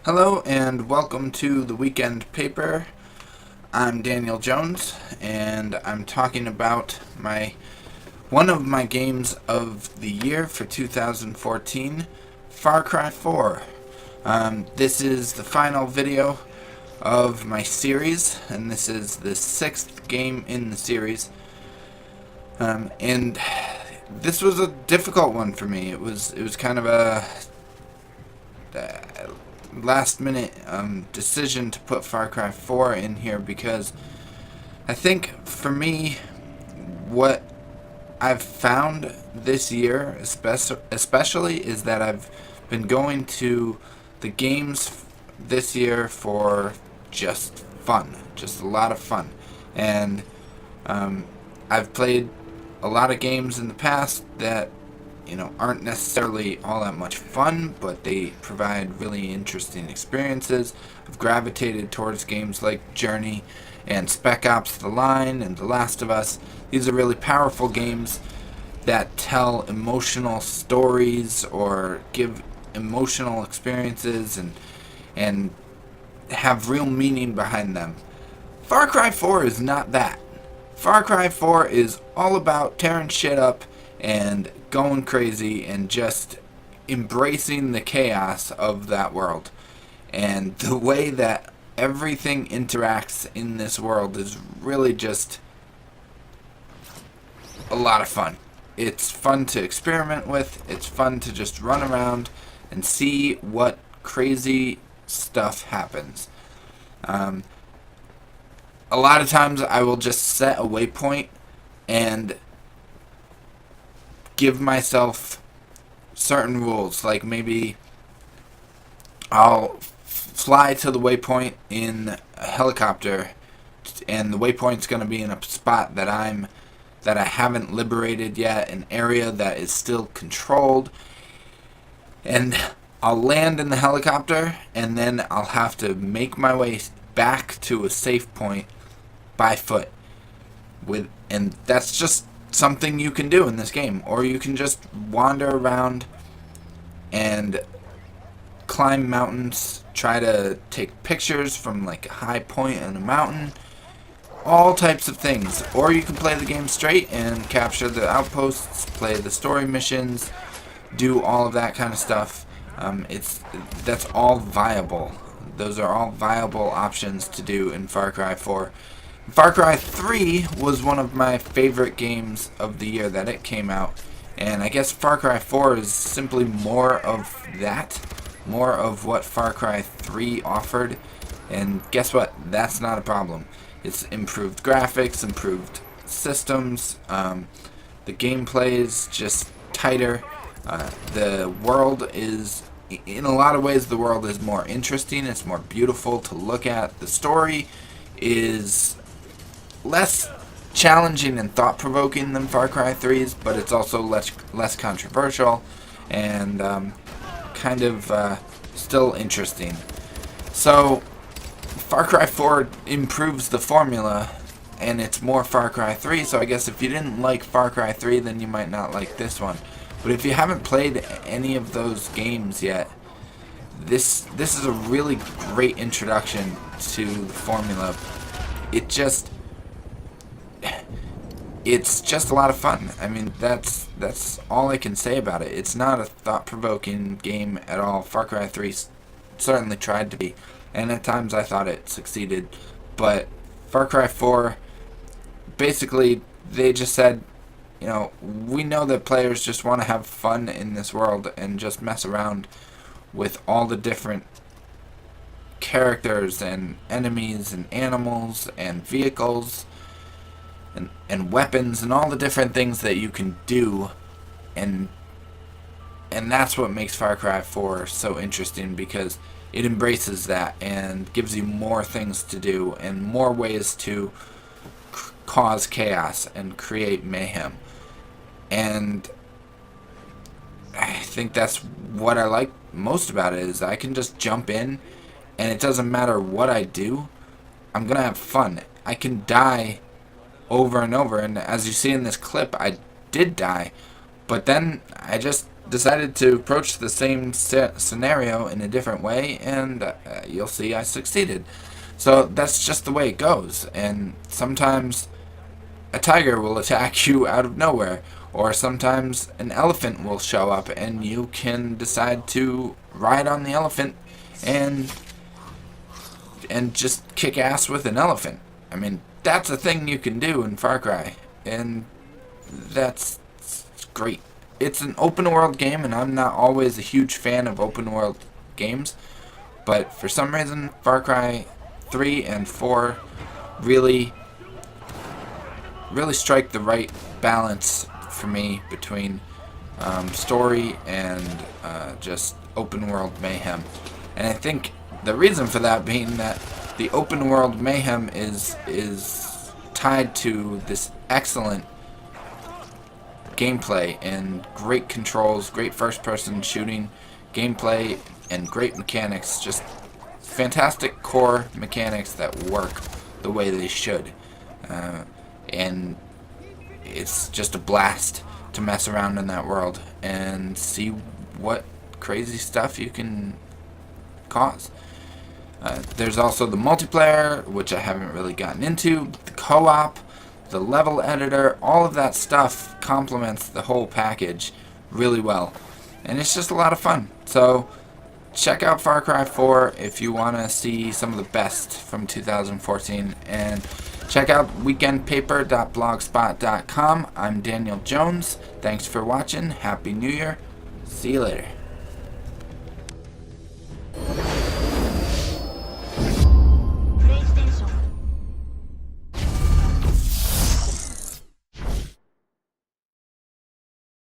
Hello and welcome to the Weekend Paper. I'm Daniel Jones and I'm talking about one of my games of the year for 2014, Far Cry 4. This is the final video of my series, and this is the 6th game in the series. And this was a difficult one for me. It was kind of a last minute decision to put Far Cry 4 in here, because I think for me what I've found this year especially is that I've been going to the games this year for just fun, just a lot of fun. And I've played a lot of games in the past that aren't necessarily all that much fun, but they provide really interesting experiences. I've gravitated towards games like Journey and Spec Ops: The Line and The Last of Us. These are really powerful games that tell emotional stories or give emotional experiences and have real meaning behind them. Far Cry 4 is not that. Far Cry 4 is all about tearing shit up and going crazy and just embracing the chaos of that world. And the way that everything interacts in this world is really just a lot of fun. It's fun to experiment with. It's fun to just run around and see what crazy stuff happens. A lot of times I will just set a waypoint and give myself certain rules, like maybe I'll fly to the waypoint in a helicopter, and the waypoint's going to be in a spot that I haven't liberated yet, an area that is still controlled, and I'll land in the helicopter, and then I'll have to make my way back to a safe point by foot. And that's just something you can do in this game. Or you can just wander around and climb mountains, try to take pictures from like a high point on a mountain, all types of things. Or you can play the game straight and capture the outposts, play the story missions, do all of that kind of stuff. That's all viable. Those are all viable options to do in Far Cry 4. Far Cry 3 was one of my favorite games of the year that it came out, and I guess Far Cry 4 is simply more of that, more of what Far Cry 3 offered, and guess what? That's not a problem. It's improved graphics, improved systems, the gameplay is just tighter, the world is, in a lot of ways, the world is more interesting, it's more beautiful to look at, the story is less challenging and thought-provoking than Far Cry 3's, but it's also less controversial and kind of still interesting. So Far Cry 4 improves the formula, and it's more Far Cry 3, so I guess if you didn't like Far Cry 3, then you might not like this one. But if you haven't played any of those games yet, this is a really great introduction to the formula. It's just a lot of fun. I mean, that's all I can say about it. It's not a thought-provoking game at all. Far Cry 3 certainly tried to be, and at times I thought it succeeded. But Far Cry 4, basically, they just said, we know that players just want to have fun in this world and just mess around with all the different characters and enemies and animals and vehicles and weapons and all the different things that you can do, and that's what makes Far Cry 4 so interesting, because it embraces that and gives you more things to do and more ways to cause chaos and create mayhem. And I think that's what I like most about it, is I can just jump in and it doesn't matter what I do, I'm gonna have fun. I can die over and over, and as you see in this clip, I did die, but then I just decided to approach the same scenario in a different way, and you'll see I succeeded. So that's just the way it goes. And sometimes a tiger will attack you out of nowhere, or sometimes an elephant will show up and you can decide to ride on the elephant and just kick ass with an elephant. I mean, that's a thing you can do in Far Cry, and that's great. It's an open world game, and I'm not always a huge fan of open world games, but for some reason Far Cry 3 and 4 really strike the right balance for me between story and just open world mayhem. And I think the reason for that being that the open world mayhem is tied to this excellent gameplay and great controls, great first person shooting gameplay, and great mechanics. Just fantastic core mechanics that work the way they should. And it's just a blast to mess around in that world and see what crazy stuff you can cause. There's also the multiplayer, which I haven't really gotten into, the co-op, the level editor. All of that stuff complements the whole package really well, and it's just a lot of fun. So check out Far Cry 4 if you want to see some of the best from 2014, and check out weekendpaper.blogspot.com. I'm Daniel Jones. Thanks for watching. Happy New Year. See you later.